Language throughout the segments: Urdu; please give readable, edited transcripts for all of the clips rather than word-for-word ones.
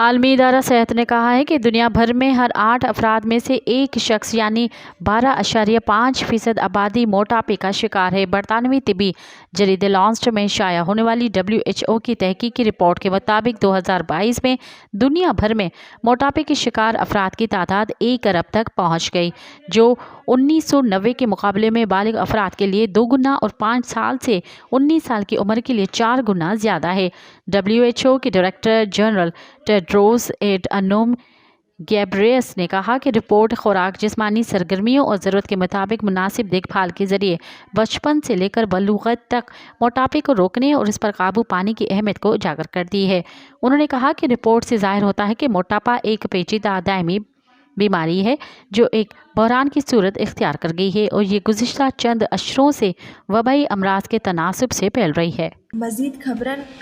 عالمی ادارہ صحت نے کہا ہے کہ دنیا بھر میں ہر 8 افراد میں سے ایک شخص یعنی 12.5% آبادی موٹاپے کا شکار ہے۔ برطانوی طبی جریدے لانسٹ میں شائع ہونے والی WHO کی تحقیقی رپورٹ کے مطابق 2022 میں دنیا بھر میں موٹاپے کے شکار افراد کی تعداد 1 ارب تک پہنچ گئی، جو 1990 کے مقابلے میں بالغ افراد کے لیے 2 گنا اور 5 سال سے 19 سال کی عمر کے لیے 4 گنا زیادہ ہے۔ WHO کے ڈائریکٹر جنرل ٹیڈروس ایڈھنوم گیبریئسس نے کہا کہ رپورٹ خوراک، جسمانی سرگرمیوں اور ضرورت کے مطابق مناسب دیکھ بھال کے ذریعے بچپن سے لے کر بلوغت تک موٹاپے کو روکنے اور اس پر قابو پانے کی اہمیت کو اجاگر کرتی ہے۔ انہوں نے کہا کہ رپورٹ سے ظاہر ہوتا ہے کہ موٹاپا ایک پیچیدہ دائمی بیماری ہے جو ایک بحران کی صورت اختیار کر گئی ہے اور یہ گزشتہ چند اشروں سے وبائی امراض کے تناسب سے پھیل رہی ہے۔ مزید خبرن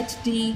HD।